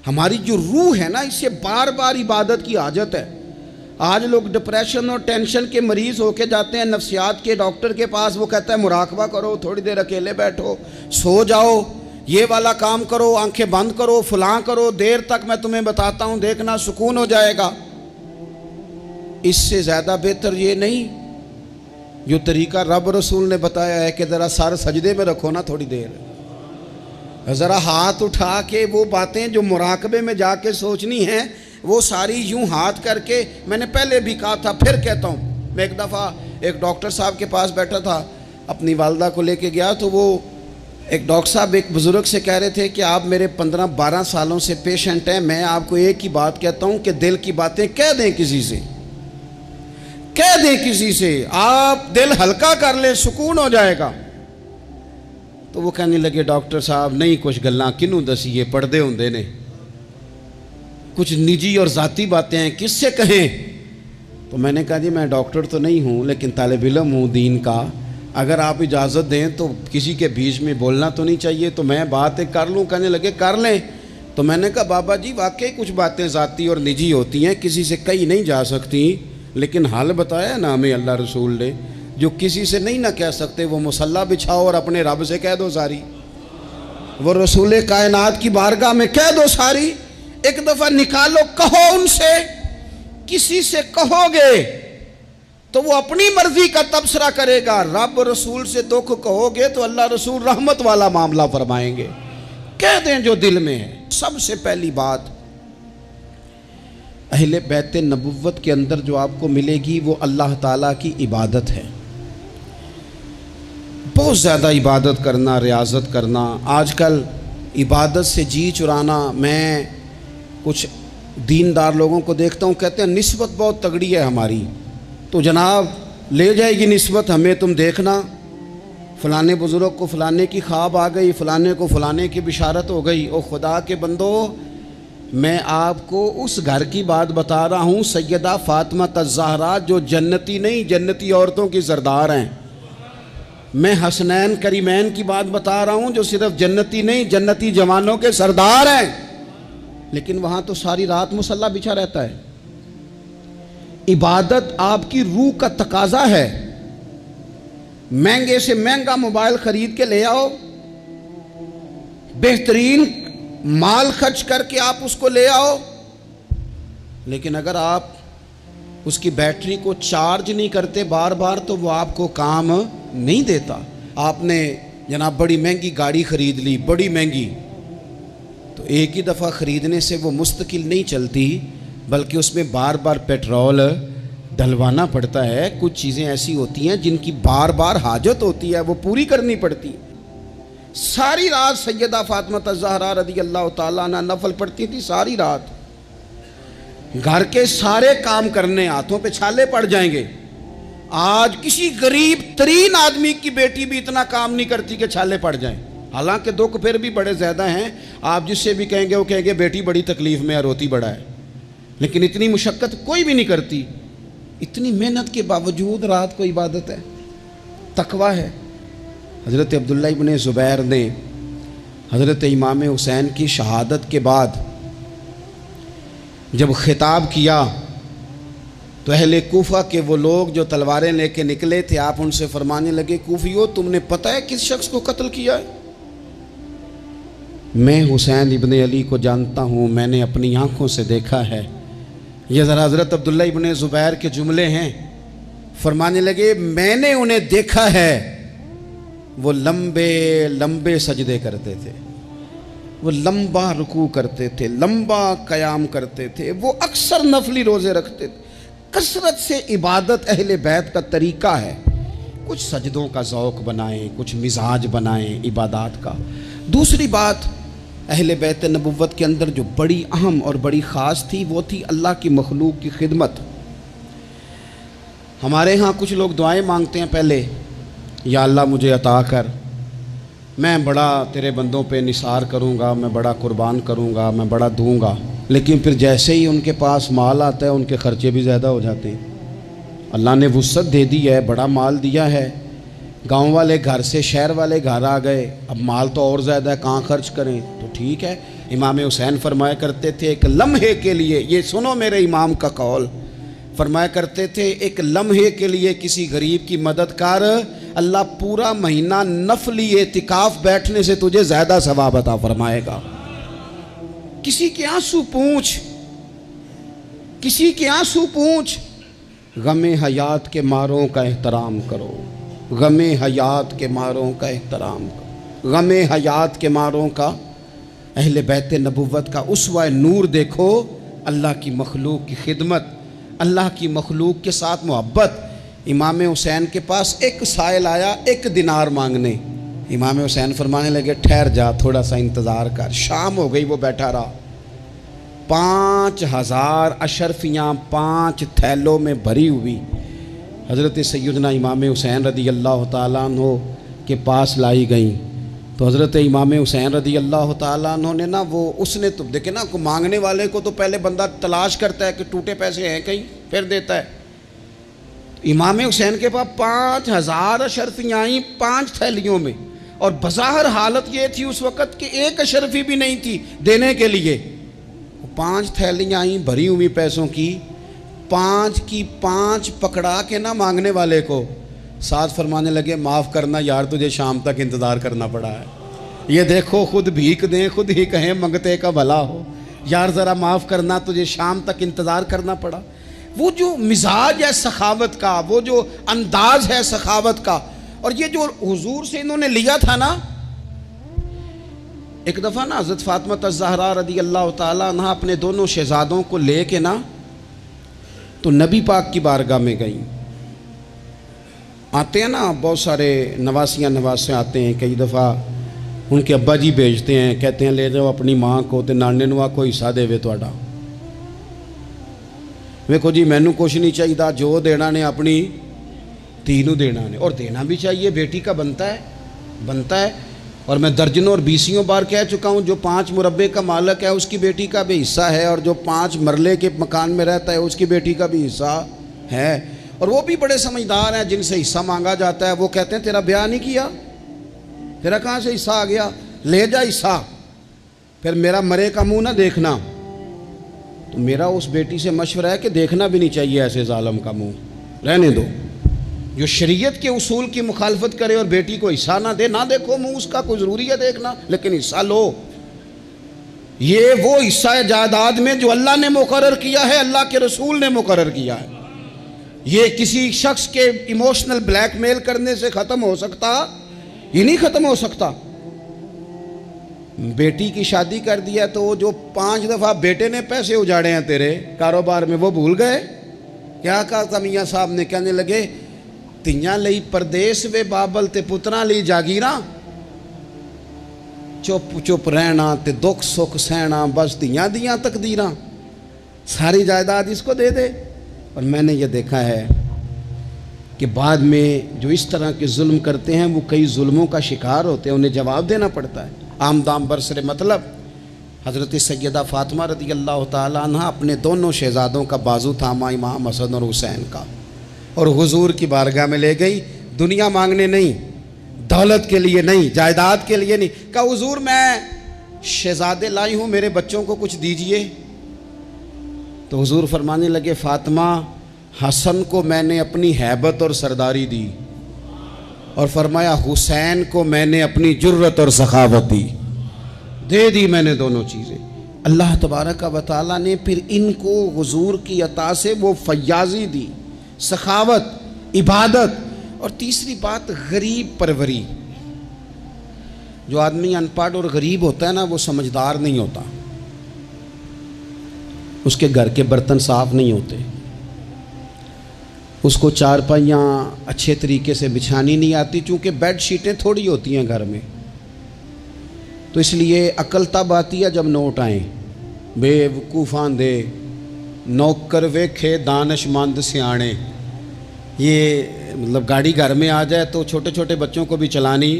हमारी जो रूह है ना, इससे बार बार इबादत की हाजत है। आज लोग डिप्रेशन और टेंशन के मरीज़ होके जाते हैं नफ्सियात के डॉक्टर के पास, वो कहता है मुराकबा करो, थोड़ी देर अकेले बैठो, सो जाओ, ये वाला काम करो, आंखें बंद करो, फलां करो, देर तक मैं तुम्हें बताता हूँ, देखना सुकून हो जाएगा। इससे ज़्यादा बेहतर ये नहीं जो तरीका रब रसूल ने बताया है कि ज़रा सर सजदे में रखो ना थोड़ी देर, ज़रा हाथ उठा के वो बातें जो मुराकबे में जाके सोचनी हैं वो सारी यूं हाथ करके। मैंने पहले भी कहा था, फिर कहता हूँ, मैं एक दफ़ा एक डॉक्टर साहब के पास बैठा था, अपनी वालदा को लेके गया, तो वो एक डॉक्टर साहब एक बुज़ुर्ग से कह रहे थे कि आप मेरे 15-12 सालों से पेशेंट हैं, मैं आपको एक ही बात कहता हूँ कि दिल की बातें कह दें किसी से, कह दें किसी से, आप दिल हल्का कर लें, सुकून हो जाएगा। तो वो कहने लगे, डॉक्टर साहब नहीं कुछ गल्लां किनू दसीए, पढ़दे होंदे ने, कुछ निजी और ज़ाती बातें हैं, किससे कहें। तो मैंने कहा जी मैं डॉक्टर तो नहीं हूँ लेकिन तालिब इल्म हूँ दीन का, अगर आप इजाज़त दें तो किसी के बीच में बोलना तो नहीं चाहिए, तो मैं बात एक कर लूँ। कहने लगे कर लें। तो मैंने कहा बाबा जी वाकई कुछ बातें ज़ाती और निजी होती हैं, किसी से कही नहीं जा सकती, लेकिन हाल बताया ना हमें अल्लाह रसूल ने, जो किसी से नहीं ना कह सकते वो मुसल्ला बिछाओ और अपने रब से कह दो सारी, वो रसूल कायनात की बारगाह में कह दो सारी। एक दफ़ा निकालो, कहो उनसे, किसी से कहोगे तो वो अपनी मर्जी का तबसरा करेगा, रब रसूल से दुख कहोगे तो अल्लाह रसूल रहमत वाला मामला फरमाएंगे। कह दें जो दिल में है। सबसे पहली बात, अहले बैत नबुव्वत के अंदर जो आपको मिलेगी वो अल्लाह ताला की इबादत है। बहुत ज़्यादा इबादत करना, रियाजत करना। आजकल इबादत से जी चुराना, मैं कुछ दीनदार लोगों को देखता हूँ, कहते हैं निस्बत बहुत तगड़ी है हमारी, तो जनाब ले जाएगी निस्बत हमें, तुम देखना फ़लाने बुज़ुर्ग को फ़लाने की ख्वाब आ गई, फ़लाने को फ़लाने की बिशारत हो गई। ओ खुदा के बंदो, मैं आपको उस घर की बात बता रहा हूँ, सैयदा फ़ातिमा अज़-ज़हरा, जो जन्नती नहीं जन्नती औरतों की सरदार हैं। मैं हसनैन करीमैन की बात बता रहा हूँ, जो सिर्फ जन्नती नहीं जन्नती जवानों के सरदार हैं, लेकिन वहाँ तो सारी रात मुसल्ला बिछा रहता है। इबादत आपकी रूह का तकाजा है। महंगे से महंगा मोबाइल खरीद के ले आओ, बेहतरीन माल खर्च करके आप उसको ले आओ, लेकिन अगर आप उसकी बैटरी को चार्ज नहीं करते बार बार तो वो आपको काम नहीं देता। आपने जनाब बड़ी महंगी गाड़ी खरीद ली, बड़ी महंगी, तो एक ही दफ़ा ख़रीदने से वो मुस्तकिल नहीं चलती, बल्कि उसमें बार बार पेट्रोल डलवाना पड़ता है। कुछ चीज़ें ऐसी होती हैं जिनकी बार बार हाजत होती है, वो पूरी करनी पड़ती है। सारी रात सैयदा फ़ातिमा अज़-ज़हरा रज़ी अल्लाह तआला अन्हा नफल पढ़ती थी सारी रात। घर के सारे काम करने, हाथों पे छाले पड़ जाएंगे। आज किसी गरीब तरीन आदमी की बेटी भी इतना काम नहीं करती कि छाले पड़ जाएं। हालांकि दुख फिर भी बड़े ज़्यादा हैं, आप जिससे भी कहेंगे वो कहेंगे बेटी बड़ी तकलीफ़ में है, रोती बड़ा है, लेकिन इतनी मुशक्क़त कोई भी नहीं करती। इतनी मेहनत के बावजूद रात को इबादत है, तकवा है। हज़रत अब्दुल्ला इब्न ज़ुबैर ने हज़रत इमाम हुसैन की शहादत के बाद जब खिताब किया तो अहले कूफा के वो लोग जो तलवारें लेके निकले थे, आप उनसे फरमाने लगे, कूफियो तुमने पता है किस शख्स को कत्ल किया है? मैं हुसैन इब्न अली को जानता हूँ, मैंने अपनी आँखों से देखा है। ये ज़रा हज़रत अब्दुल्ला इब्न ज़ुबैर के जुमले हैं। फरमाने लगे, मैंने उन्हें देखा है, वो लंबे लंबे सजदे करते थे, वो लंबा रुकू करते थे, लंबा क़याम करते थे, वो अक्सर नफली रोज़े रखते थे। कसरत से इबादत अहले बैत का तरीका है। कुछ सजदों का ज़ौक़ बनाएं, कुछ मिजाज बनाएं इबादत का। दूसरी बात, अहले बैत नबुव्वत के अंदर जो बड़ी अहम और बड़ी ख़ास थी वो थी अल्लाह की मखलूक की खिदमत। हमारे यहाँ कुछ लोग दुआएं मांगते हैं पहले, या अल्लाह मुझे अता कर, मैं बड़ा तेरे बंदों पे निसार करूँगा, मैं बड़ा कुर्बान करूँगा, मैं बड़ा दूँगा, लेकिन फिर जैसे ही उनके पास माल आता है उनके ख़र्चे भी ज़्यादा हो जाते हैं। अल्लाह ने वुसअत दे दी है, बड़ा माल दिया है, गांव वाले घर से शहर वाले घर आ गए, अब माल तो और ज़्यादा है, कहाँ खर्च करें? तो ठीक है, इमाम हुसैन फरमाया करते थे एक लम्हे के लिए, ये सुनो मेरे इमाम का कौल, फरमाया करते थे एक लम्हे के लिए किसी गरीब की मदद कर, अल्लाह पूरा महीना नफली एतिकाफ बैठने से तुझे ज़्यादा सवाब अता फरमाएगा। किसी के आंसू पूछ, किसी के आंसू पूछ। गमे हयात के मारों का एहतराम करो, गमे हयात के मारों का एहतराम करो, गमे हयात के मारों का। अहले बैत नबुव्वत का उसवा नूर देखो, अल्लाह की मखलूक की खिदमत, अल्लाह की मखलूक के साथ मोहब्बत। इमाम हुसैन के पास एक साइल आया 1 दिनार मांगने। इमाम हुसैन फरमाने लगे ठहर जा, थोड़ा सा इंतज़ार कर। शाम हो गई, वो बैठा रहा। 5000 अशरफियाँ 5 थैलों में भरी हुई हज़रत सैयदना इमाम हुसैन रदी अल्लाह ताला अन्हो के पास लाई गई। तो हज़रत इमाम हुसैन रदी अल्लाह ताला अन्हो ने ना, वो उसने तो देखे ना, को मांगने वाले को तो पहले बंदा तलाश करता है कि टूटे पैसे हैं कहीं, फिर देता है। इमाम हुसैन के पास 5000 अशरफियाँ आई 5 थैलियों में, और बज़ाहिर हालत ये थी उस वक़्त कि एक अशरफी भी नहीं थी देने के लिए। 5 थैलियाँ आई भरी हुई पैसों की, 5 की 5 पकड़ा के ना मांगने वाले को साथ फरमाने लगे माफ़ करना यार, तुझे शाम तक इंतज़ार करना पड़ा है। ये देखो खुद भीख दें, खुद ही कहें मंगते का भला हो, यार ज़रा माफ़ करना, तुझे शाम तक इंतज़ार करना पड़ा। वो जो मिजाज है सखावत का, वो जो अंदाज है सखावत का, और ये जो हुजूर से इन्होंने लिया था ना। एक दफ़ा ना हज़रत फ़ातिमा अज़-ज़हरा रदी अल्लाह ताला अन्हा अपने दोनों शहज़ादों को ले के ना तो नबी पाक की बारगाह में गई। आते हैं ना बहुत सारे नवासियाँ नवासे आते हैं, कई दफ़ा उनके अब्बा जी भेजते हैं, कहते हैं ले जाओ अपनी माँ को तो नाने नू आखो हिस्सा देवे तुहाडा। वेखो जी मैनू कुछ नहीं चाहिए, जो देना ने अपनी धी नू देना ने, और देना भी चाहिए, बेटी का बनता है, बनता है। और मैं दर्जनों और बीसियों बार कह चुका हूँ, जो 5 मुरब्बे का मालिक है उसकी बेटी का भी हिस्सा है, और जो 5 मरले के मकान में रहता है उसकी बेटी का भी हिस्सा है। और वो भी बड़े समझदार हैं, जिनसे हिस्सा मांगा जाता है वो कहते हैं तेरा ब्याह नहीं किया, तेरा कहाँ से हिस्सा आ गया, ले जा हिस्सा, फिर मेरा मरे का मुँह ना देखना। तो मेरा उस बेटी से मशवरा है कि देखना भी नहीं चाहिए ऐसे जालिम का मुँह, रहने दो। जो शरीयत के उसूल की मुखालफत करे और बेटी को हिस्सा ना दे, ना देखो मुँह उसका, कोई ज़रूरी है देखना, लेकिन हिस्सा लो। ये वो हिस्सा है जायदाद में जो अल्लाह ने मुकर्रर किया है, अल्लाह के रसूल ने मुकर्रर किया है। ये किसी शख्स के इमोशनल ब्लैकमेल करने से ख़त्म हो सकता, ये नहीं ख़त्म हो सकता। बेटी की शादी कर दिया तो वो जो 5 दफ़ा बेटे ने पैसे उजाड़े हैं तेरे कारोबार में, वो भूल गए। क्या कहा था मियाँ साहब ने, कहने लगे तियां लई परदेस वे बाबल ते पुत्रां लई जागीरा, चुप चुप रहना ते दुख सुख सहना, बस तियां दियां तकदीरां, सारी जायदाद इसको दे दे। और मैंने ये देखा है कि बाद में जो इस तरह के जुल्म करते हैं वो कई जुल्मों का शिकार होते हैं, उन्हें जवाब देना पड़ता है। आमदाम बरसरे मतलब हज़रत सैयदा फ़ातिमा रदी अल्लाह ताला अन्हा अपने दोनों शहज़ादों का बाजू थामा, इमाम हसन और हुसैन का, और हुजूर की बारगाह में ले गई। दुनिया मांगने नहीं, दौलत के लिए नहीं, जायदाद के लिए नहीं। कहा हुजूर मैं शहज़ादे लाई हूँ, मेरे बच्चों को कुछ दीजिए। तो हुजूर फरमाने लगे फ़ातिमा, हसन को मैंने अपनी हैबत और सरदारी दी, और फरमाया हुसैन को मैंने अपनी जुर्रत और सखावत दी, दे दी मैंने दोनों चीज़ें। अल्लाह तबारक व तआला ने फिर इनको हुजूर की अता से वो फयाजी दी, सखावत, इबादत। और तीसरी बात गरीब परवरी। जो आदमी अनपढ़ और गरीब होता है ना, वो समझदार नहीं होता, उसके घर के बर्तन साफ नहीं होते, उसको चारपाइयाँ अच्छे तरीके से बिछानी नहीं आती, चूँकि बेड शीटें थोड़ी होती हैं घर में। तो इसलिए अकल तब आती है जब नोट आए, बेवकूफ़ां दे नौकर वेखे दानशमंद सियाणे। ये मतलब गाड़ी घर में आ जाए तो छोटे छोटे बच्चों को भी चलानी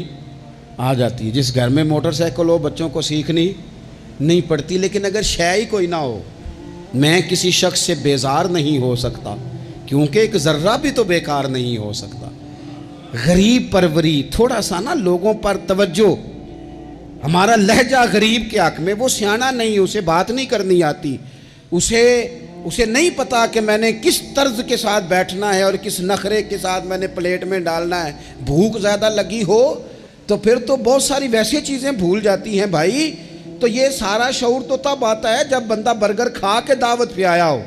आ जाती है। जिस घर में मोटरसाइकिल हो बच्चों को सीखनी नहीं पड़ती। लेकिन अगर शय ही कोई ना हो, मैं किसी शख्स से बेजार नहीं हो सकता, क्योंकि एक ज़र्रा भी तो बेकार नहीं हो सकता। गरीब परवरी, थोड़ा सा ना लोगों पर तवज्जो। हमारा लहजा गरीब के हक में, वो सियाना नहीं, उसे बात नहीं करनी आती, उसे नहीं पता कि मैंने किस तर्ज के साथ बैठना है और किस नखरे के साथ मैंने प्लेट में डालना है। भूख ज़्यादा लगी हो तो फिर तो बहुत सारी वैसी चीज़ें भूल जाती हैं भाई। तो ये सारा शऊर तो तब आता है जब बंदा बर्गर खा के दावत पे आया हो,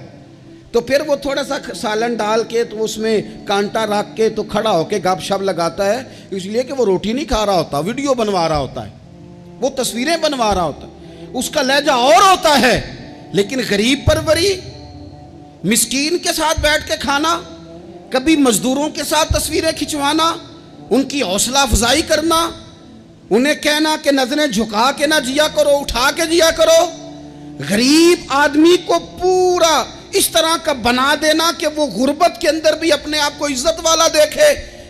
तो फिर वो थोड़ा सा सालन डाल के तो उसमें कांटा रख के तो खड़ा होके गपशप लगाता है, इसलिए कि वो रोटी नहीं खा रहा होता, वीडियो बनवा रहा होता है, वो तस्वीरें बनवा रहा होता है, उसका लहजा और होता है। लेकिन गरीब परवरी, मिस्कीन के साथ बैठ के खाना, कभी मजदूरों के साथ तस्वीरें खिंचवाना, उनकी हौसला अफजाई करना, उन्हें कहना कि नजरें झुका के ना जिया करो, उठा के जिया करो। गरीब आदमी को पूरा इस तरह का बना देना कि वो गुर्बत के अंदर भी अपने आप को इज्जत वाला देखे।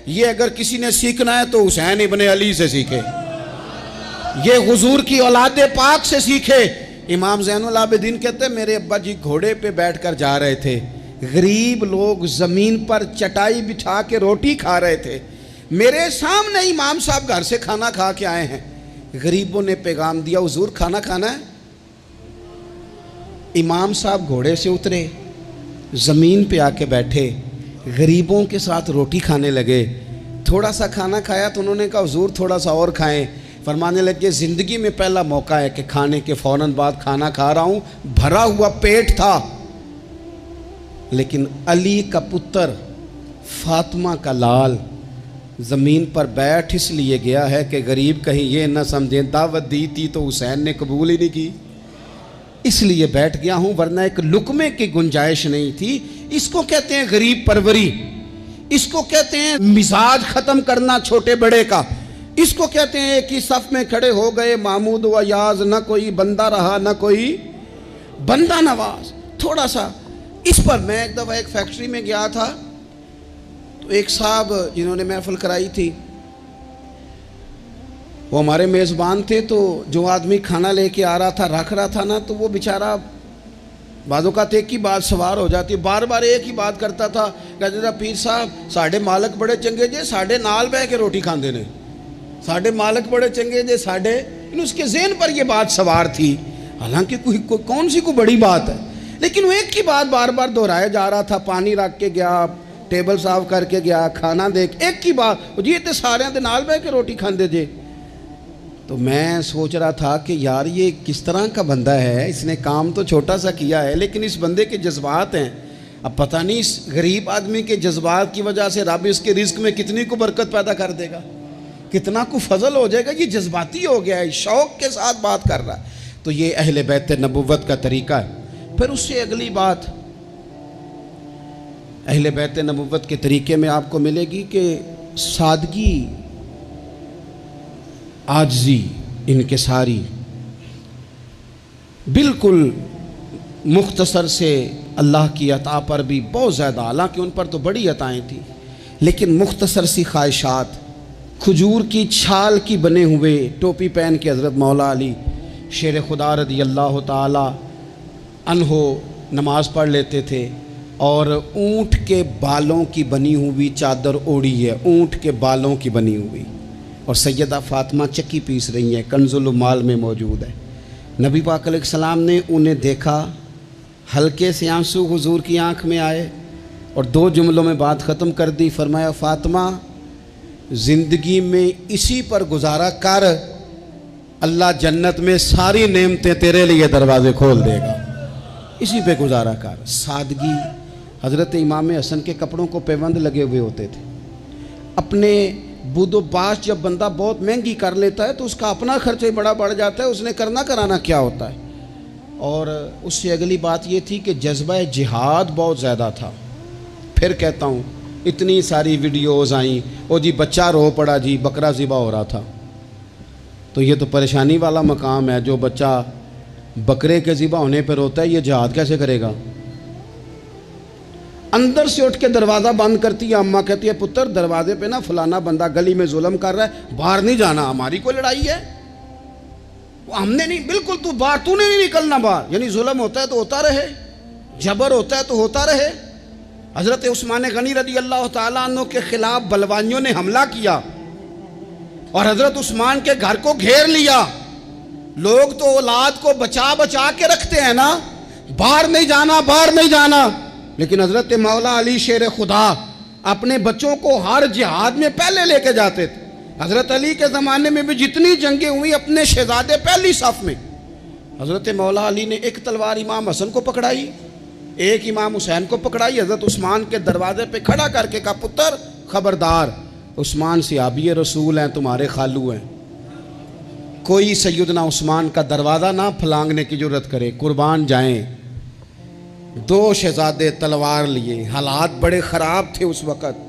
ये अगर किसी ने सीखना है तो हुसैन इब्ने अली से सीखे, ये हुजूर की औलादे पाक से सीखे। इमाम ज़ैनुल आबिदीन कहते हैं मेरे अब्बा जी घोड़े पे बैठकर जा रहे थे, गरीब लोग ज़मीन पर चटाई बिछा के रोटी खा रहे थे, मेरे सामने इमाम साहब घर से खाना खा के आए हैं। गरीबों ने पैगाम दिया हुजूर खाना खाना है। इमाम साहब घोड़े से उतरे, ज़मीन पे आके बैठे, गरीबों के साथ रोटी खाने लगे। थोड़ा सा खाना खाया तो उन्होंने कहा हुजूर थोड़ा सा और खाएं। फरमाने लगे ज़िंदगी में पहला मौका है कि खाने के फ़ौरन बाद खाना खा रहा हूँ, भरा हुआ पेट था। लेकिन अली का पुत्र, फातिमा का लाल ज़मीन पर बैठ इसलिए गया है कि गरीब कहीं ये ना समझें दावत दी थी तो हुसैन ने कबूल ही नहीं की, इसलिए बैठ गया हूँ, वरना एक लुकमे की गुंजाइश नहीं थी। इसको कहते हैं गरीब परवरी, इसको कहते हैं मिजाज ख़त्म करना छोटे बड़े का, इसको कहते हैं एक ही सफ़ में खड़े हो गए महमूद व याज, न कोई बंदा रहा न कोई बंदा नवाज। थोड़ा सा इस पर मैं एक दफ़ा एक फैक्ट्री में गया था, तो एक साहब जिन्होंने महफिल कराई थी वो हमारे मेज़बान थे। तो जो आदमी खाना लेके आ रहा था रख रहा था ना, तो वो बेचारा बाज़ों का एक ही बात सवार हो जाती, बार बार एक ही बात करता था। कहते था पीर साहब साढ़े मालक बड़े चंगे जे, साढ़े नाल बह के रोटी खाते ने, साढ़े मालक बड़े चंगे जे साढ़े। उसके ज़हन पर यह बात सवार थी, हालांकि कोई कौन सी कोई बड़ी बात है, लेकिन वो एक ही बात बार बार दोहराया जा रहा था। पानी रख के गया, टेबल साफ करके गया, खाना देख, एक ही बात, जी तो सारे दे नाल बह के रोटी खाते जे। तो मैं सोच रहा था कि यार ये किस तरह का बंदा है, इसने काम तो छोटा सा किया है लेकिन इस बंदे के जज्बात हैं। अब पता नहीं इस गरीब आदमी के जज्बात की वजह से रब इसके रिज्क में कितनी को बरकत पैदा कर देगा, कितना को फजल हो जाएगा। ये जज्बाती हो गया है, शौक़ के साथ बात कर रहा है। तो ये अहले बैत नबुव्वत का तरीका है। फिर उससे अगली बात अहले बैत नबुव्वत के तरीके में आपको मिलेगी कि सादगी, आजिज़ी, इनकिसारी, बिल्कुल मुख्तसर से अल्लाह की अता पर भी बहुत ज़्यादा, हालांकि उन पर तो बड़ी अताएँ थी, लेकिन मुख्तसर सी ख्वाहिशात, खजूर की छाल की बने हुए टोपी पहन के हज़रत मौला अली शेर खुदा रज़ी अल्लाह ताला अन्हो नमाज़ पढ़ लेते थे, और ऊँट के बालों की बनी हुई चादर ओढ़ी है, ऊँट के बालों की बनी हुई, और सैयदा फ़ातिमा चक्की पीस रही हैं, कंजुल माल में मौजूद है। नबी पाक अलैहिस्सलाम ने उन्हें देखा, हल्के से आंसू हुजूर की आँख में आए और दो जुमलों में बात ख़त्म कर दी। फरमाया फ़ातिमा ज़िंदगी में इसी पर गुजारा कर, अल्लाह जन्नत में सारी नेमतें तेरे लिए दरवाज़े खोल देगा, इसी पे गुजारा कर। सादगी, हज़रत इमाम हसन के कपड़ों को पैबंद लगे हुए होते थे। अपने बुदोबाश जब बंदा बहुत महंगी कर लेता है तो उसका अपना खर्च ही बड़ा बढ़ जाता है, उसने करना कराना क्या होता है। और उससे अगली बात ये थी कि जज्बा जिहाद बहुत ज़्यादा था। फिर कहता हूँ इतनी सारी वीडियोज़ आई, ओ जी बच्चा रो पड़ा जी, बकरा ज़िबा हो रहा था। तो ये तो परेशानी वाला मकाम है, जो बच्चा बकरे के ज़िबा होने पर रोता है, ये जिहाद कैसे करेगा। अंदर से उठ के दरवाज़ा बंद करती है अम्मा, कहती है पुत्र दरवाजे पे ना फलाना बंदा गली में जुल्म कर रहा है, बाहर नहीं जाना, हमारी कोई लड़ाई है, हमने नहीं, बिल्कुल तू बाहर, तूने नहीं निकलना बाहर। यानी जुल्म होता है तो होता रहे, जबर होता है तो होता रहे। हज़रत उस्मान गनी रज़ी अल्लाह ताला अन्हु के खिलाफ बलवानियों ने हमला किया और हज़रत उस्मान के घर को घेर लिया। लोग तो औलाद को बचा बचा के रखते हैं ना, बाहर नहीं जाना, बाहर नहीं जाना, लेकिन हजरत मौला अली शेर खुदा अपने बच्चों को हर जिहाद में पहले लेके जाते थे। हजरत अली के ज़माने में भी जितनी जंगें हुई अपने शहजादे पहली सफ में। हजरत मौला अली ने एक तलवार इमाम हसन को पकड़ाई, एक इमाम हुसैन को पकड़ाई, हजरत उस्मान के दरवाजे पे खड़ा करके कहा, पुत्र खबरदार, उस्मान सिहाबी रसूल हैं, तुम्हारे खालू हैं, कोई सैयदना उस्मान का दरवाज़ा ना फलांगने की जरूरत करे, कुर्बान जाएं। दो शहजादे तलवार लिए, हालात बड़े ख़राब थे उस वक़्त,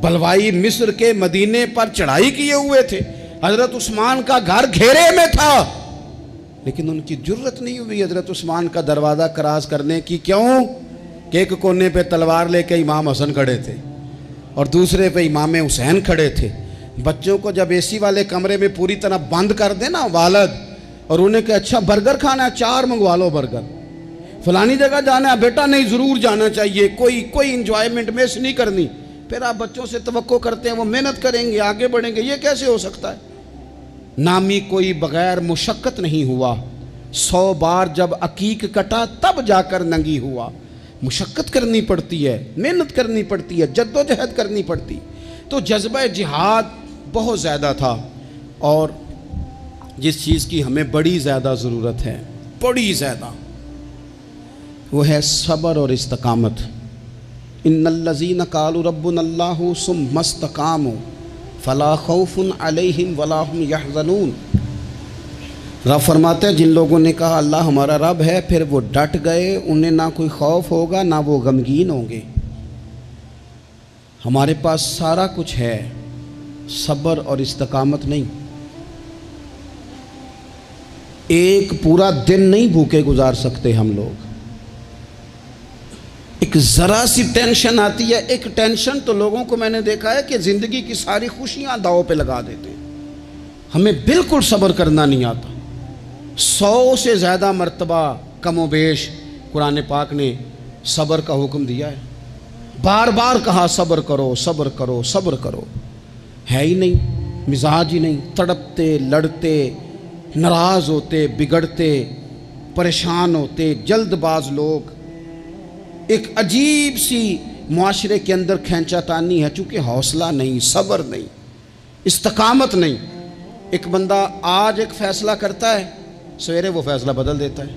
बलवाई मिस्र के मदीने पर चढ़ाई किए हुए थे, हज़रत उस्मान का घर घेरे में था, लेकिन उनकी जुर्रत नहीं हुई हज़रत उस्मान का दरवाज़ा क्रॉस करने की। क्यों? कि एक कोने पे तलवार लेके इमाम हसन खड़े थे और दूसरे पे इमाम हुसैन खड़े थे। बच्चों को जब एसी वाले कमरे में पूरी तरह बंद कर देना वालद, और उन्हें कहा अच्छा बर्गर खाना है, 4 मंगवा लो बर्गर, फलानी जगह जाना है, बेटा नहीं ज़रूर जाना चाहिए, कोई इंजॉयमेंट मिस नहीं करनी, फिर आप बच्चों से तवक्को करते हैं वो मेहनत करेंगे, आगे बढ़ेंगे, ये कैसे हो सकता है? नामी कोई बगैर मुशक्क़त नहीं हुआ, 100 बार जब अकीक कटा तब जाकर नंगी हुआ। मुशक्क़त करनी पड़ती है, मेहनत करनी पड़ती है, जद्दोजहद करनी पड़ती। तो जज्बा जिहाद बहुत ज़्यादा था, और जिस चीज़ की हमें बड़ी ज़्यादा ज़रूरत है, बड़ी ज़्यादा, वो है सब्र और इस्तकामत। इन्नल्लज़ीना क़ालू रब्बुनल्लाहु सुम्मा इस्तक़ामू फ़ला खौफ़ुन अलैहिम वला हुम यहज़नून। रब फरमाते हैं जिन लोगों ने कहा अल्लाह हमारा रब है, फिर वो डट गए, उन्हें ना कोई खौफ होगा ना वो गमगीन होंगे। हमारे पास सारा कुछ है, सब्र और इस्तकामत नहीं। एक पूरा दिन नहीं भूखे गुजार सकते हम लोग। एक ज़रा सी टेंशन आती है, एक टेंशन तो लोगों को मैंने देखा है कि ज़िंदगी की सारी खुशियां दांव पे लगा देते हैं। हमें बिल्कुल सब्र करना नहीं आता। 100 से ज़्यादा मर्तबा कमोबेश कुरान पाक ने सब्र का हुक्म दिया है, बार बार कहा सब्र करो, सब्र करो, सब्र करो। है ही नहीं, मिजाज ही नहीं, तड़पते, लड़ते, नाराज़ होते, बिगड़ते, परेशान होते, जल्दबाज लोग। एक अजीब सी मुआशरे के अंदर खींचातानी है, चूँकि हौसला नहीं, सब्र नहीं, इस्तकामत नहीं। एक बंदा आज एक फ़ैसला करता है, सवेरे वो फ़ैसला बदल देता है।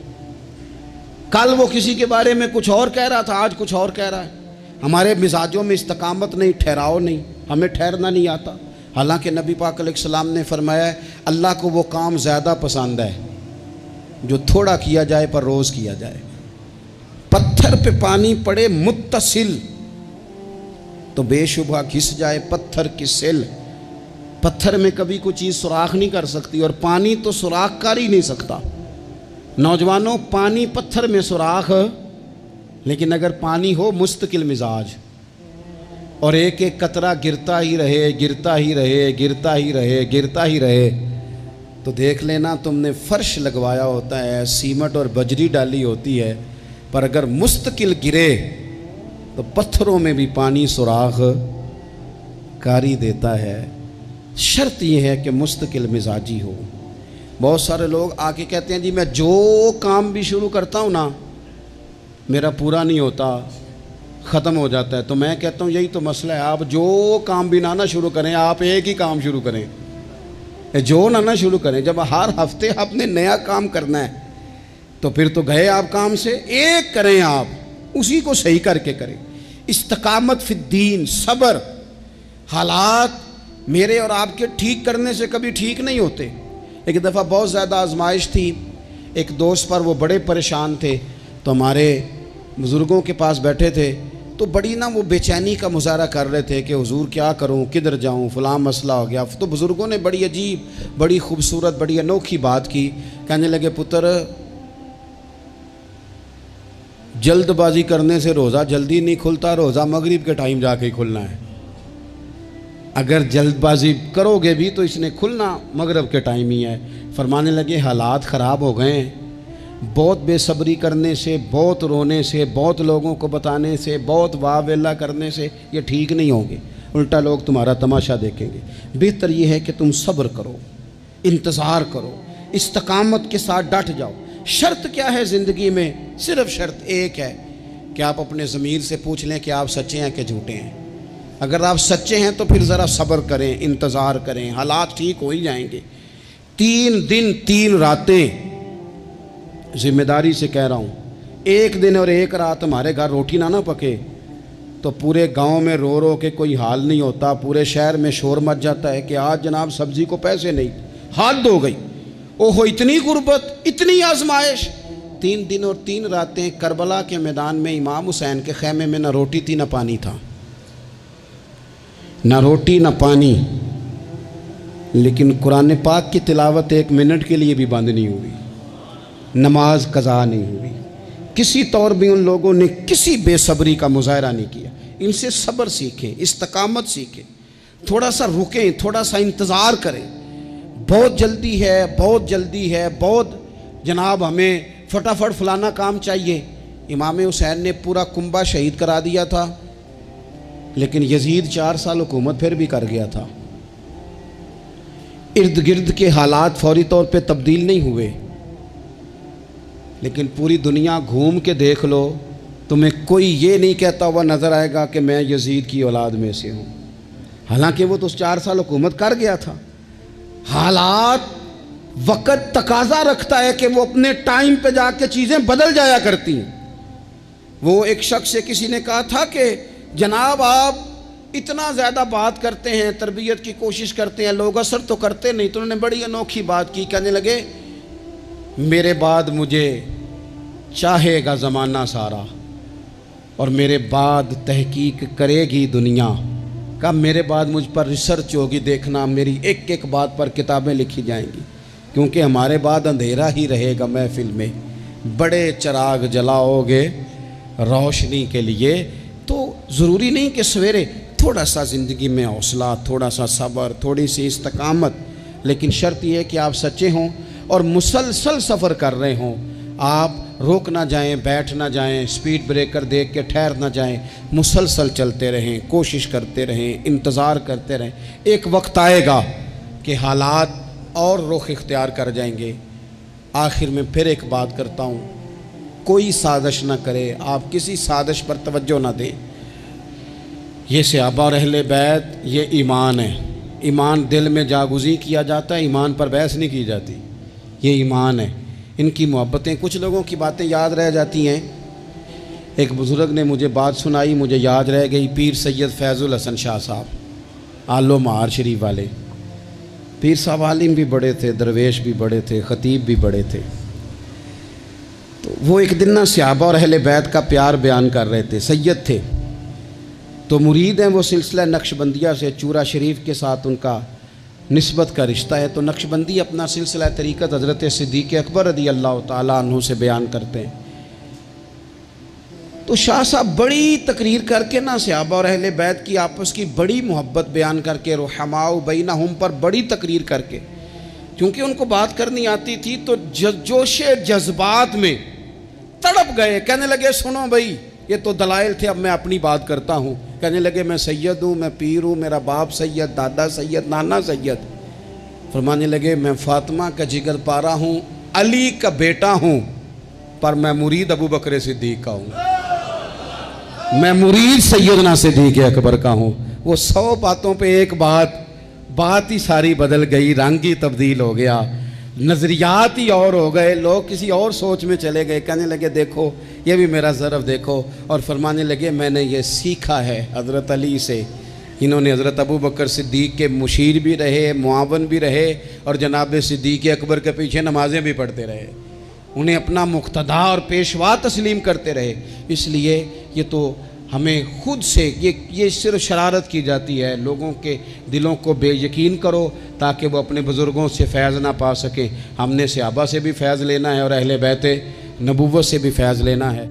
कल वो किसी के बारे में कुछ और कह रहा था, आज कुछ और कह रहा है। हमारे मिजाजों में इस्तकामत नहीं, ठहराव नहीं, हमें ठहरना नहीं आता। हालांकि नबी पाक अलैहिस्सलाम ने फरमाया है अल्लाह को वो काम ज़्यादा पसंद है जो थोड़ा किया जाए पर रोज़ किया जाए। पत्थर पे पानी पड़े मुत्तसिल तो बेशुबा घिस जाए पत्थर की सिल। पत्थर में कभी कोई चीज़ सुराख नहीं कर सकती और पानी तो सुराख कर ही नहीं सकता। नौजवानों, पानी पत्थर में सुराख, लेकिन अगर पानी हो मुस्तकिल मिजाज और एक एक कतरा गिरता ही रहे, गिरता ही रहे, गिरता ही रहे, गिरता ही रहे, तो देख लेना तुमने फर्श लगवाया होता है, सीमेंट और बजरी डाली होती है, पर अगर मुस्तकिल गिरे तो पत्थरों में भी पानी सुराख कारी देता है। शर्त यह है कि मुस्तकिल मिजाजी हो। बहुत सारे लोग आके कहते हैं जी मैं जो काम भी शुरू करता हूँ ना मेरा पूरा नहीं होता, ख़त्म हो जाता है। तो मैं कहता हूँ यही तो मसला है, आप जो काम भी ना शुरू करें, आप एक ही काम शुरू करें, जो ना शुरू करें। जब हर हफ्ते आपने नया काम करना है तो फिर तो गए आप काम से। एक करें आप, उसी को सही करके करें। इस्तकामत फिद्दीन, सब्र। हालात मेरे और आपके ठीक करने से कभी ठीक नहीं होते। एक दफ़ा बहुत ज़्यादा आजमाइश थी, एक दोस्त पर, वो बड़े परेशान थे, तो हमारे बुज़ुर्गों के पास बैठे थे, तो बड़ी ना वो बेचैनी का मुजाहरा कर रहे थे कि हुजूर क्या करूं, किधर जाऊं, फ़लाँ मसला हो गया। तो बुज़ुर्गों ने बड़ी अजीब, बड़ी खूबसूरत, बड़ी अनोखी बात की। कहने लगे पुत्र, जल्दबाजी करने से रोज़ा जल्दी नहीं खुलता, रोज़ा मगरिब के टाइम जाके खुलना है। अगर जल्दबाजी करोगे भी तो इसने खुलना मगरिब के टाइम ही है। फरमाने लगे हालात ख़राब हो गए हैं, बहुत बेसब्री करने से, बहुत रोने से, बहुत लोगों को बताने से, बहुत वाह वेला करने से ये ठीक नहीं होंगे, उल्टा लोग तुम्हारा तमाशा देखेंगे। बेहतर ये है कि तुम सब्र करो, इंतज़ार करो। इस्तकामत के साथ डट जाओ। शर्त क्या है ज़िंदगी में? सिर्फ शर्त एक है कि आप अपने ज़मीर से पूछ लें कि आप सच्चे हैं कि झूठे हैं। अगर आप सच्चे हैं तो फिर ज़रा सब्र करें, इंतज़ार करें, हालात ठीक हो ही जाएंगे। 3 दिन 3 रातें, ज़िम्मेदारी से कह रहा हूँ, एक दिन और एक रात हमारे घर रोटी ना पके तो पूरे गांव में रो रो के कोई हाल नहीं होता। पूरे शहर में शोर मच जाता है कि आज जनाब सब्ज़ी को पैसे नहीं, हद हो गई। ओहो, इतनी गुर्बत, इतनी आजमाइश। 3 दिन और 3 रातें करबला के मैदान में इमाम हुसैन के खैमे में न रोटी थी न पानी था, न रोटी न पानी। लेकिन कुरान पाक की तिलावत 1 मिनट के लिए भी बंद नहीं हुई, नमाज कज़ा नहीं हुई। किसी तौर भी उन लोगों ने किसी बेसब्री का मुजाहरा नहीं किया। इनसे सब्र सीखें, इस्तकामत सीखें, थोड़ा सा रुकें, थोड़ा सा इंतज़ार करें। बहुत जल्दी है, बहुत जल्दी है, बहुत जनाब हमें फटाफट फलाना काम चाहिए। इमाम हुसैन ने पूरा कुंबा शहीद करा दिया था, लेकिन यजीद 4 साल हुकूमत फिर भी कर गया था। इर्द गिर्द के हालात फौरी तौर पे तब्दील नहीं हुए, लेकिन पूरी दुनिया घूम के देख लो, तुम्हें कोई ये नहीं कहता हुआ नज़र आएगा कि मैं यजीद की औलाद में से हूँ। हालांकि वो तो 4 साल हुकूमत कर गया था। हालात वक़्त तकाजा रखता है कि वो अपने टाइम पे जाके चीज़ें बदल जाया करती हैं। वो एक शख्स से किसी ने कहा था कि जनाब आप इतना ज़्यादा बात करते हैं, तरबियत की कोशिश करते हैं, लोग असर तो करते नहीं। तो उन्होंने बड़ी अनोखी बात की, कहने लगे मेरे बाद मुझे चाहेगा ज़माना सारा और मेरे बाद तहकीक करेगी दुनिया का। मेरे बाद मुझ पर रिसर्च होगी, देखना मेरी एक एक बात पर किताबें लिखी जाएंगी, क्योंकि हमारे बाद अंधेरा ही रहेगा महफिल में। बड़े चिराग जलाओगे रोशनी के लिए। तो ज़रूरी नहीं कि सवेरे, थोड़ा सा ज़िंदगी में हौसला, थोड़ा सा सब्र, थोड़ी सी इस्तकामत, लेकिन शर्त यह है कि आप सच्चे हों और मुसलसल सफ़र कर रहे हों। आप रोक ना जाएं, बैठ ना जाएं, स्पीड ब्रेकर देख के ठहर ना जाएं, मुसलसल चलते रहें, कोशिश करते रहें, इंतज़ार करते रहें। एक वक्त आएगा कि हालात और रुख इख्तियार कर जाएंगे। आखिर में फिर एक बात करता हूँ, कोई साजिश ना करे, आप किसी साजिश पर तवज्जो ना दें। ये सहाबा और अहले बैत, ये ईमान है। ईमान दिल में जागुज़ी किया जाता है, ईमान पर बहस नहीं की जाती। ये ईमान है। इनकी मोहब्बतें, कुछ लोगों की बातें याद रह जाती हैं। एक बुज़ुर्ग ने मुझे बात सुनाई, मुझे याद रह गई। पीर सैयद फैज़ुल हसन शाह साहब, आलो महार शरीफ वाले पीर साहब, आलिम भी बड़े थे, दरवेश भी बड़े थे, ख़तीब भी बड़े थे। तो वो एक दिन ना सहाबा और अहले बैत का प्यार बयान कर रहे थे। सैयद थे तो मुरीद हैं, वो सिलसिला नक्शबंदिया से, चूरा शरीफ के साथ उनका निस्बत का रिश्ता है। तो नक्शबंदी अपना सिलसिला तरीक़त हज़रत सिद्दीक़ अकबर रज़ी अल्लाह ताला अन्हु से बयान करते हैं। तो शाह साहब बड़ी तकरीर करके ना सहाबा और अहले बैत की आपस की बड़ी मोहब्बत बयान करके, रुहमाउ बैनहुम पर बड़ी तकरीर करके, क्योंकि उनको बात करनी आती थी, तो जोशे जज्बात में तड़प गए। कहने लगे सुनो भाई, ये तो दलाइल थे, अब मैं अपनी बात करता हूँ। कहने लगे मैं सैयद हूँ, मैं पीर हूँ, मेरा बाप सैयद, दादा सैयद, नाना सैयद। फरमाने लगे मैं फातिमा का जिगर पारा हूँ, अली का बेटा हूँ, पर मैं मुरीद अबू बकर सिद्दीक़ का हूँ, मैं मुरीद सैयदना सिद्दीक़ अकबर का हूँ। वो 100 बातों पे एक बात ही सारी बदल गई, रंग ही तब्दील हो गया, नज़रियात ही और हो गए, लोग किसी और सोच में चले गए। कहने लगे देखो ये भी मेरा ज़रफ़ देखो। और फरमाने लगे मैंने ये सीखा है हज़रत अली से। इन्होंने हज़रत अबू बकर सिद्दीक़ के मुशीर भी रहे, मुआवन भी रहे, और जनाब सिद्दीक़ अकबर के पीछे नमाज़ें भी पढ़ते रहे। उन्हें अपना मुक़्तदा और पेशवा तस्लीम करते रहे। इसलिए ये तो हमें खुद से ये सिर्फ शरारत की जाती है, लोगों के दिलों को बेयकीन करो ताकि वो अपने बुज़ुर्गों से फैज़ ना पा सकें। हमने सहाबा से भी फैज़ लेना है और अहले बैत नबुव्वत से भी फैज़ लेना है।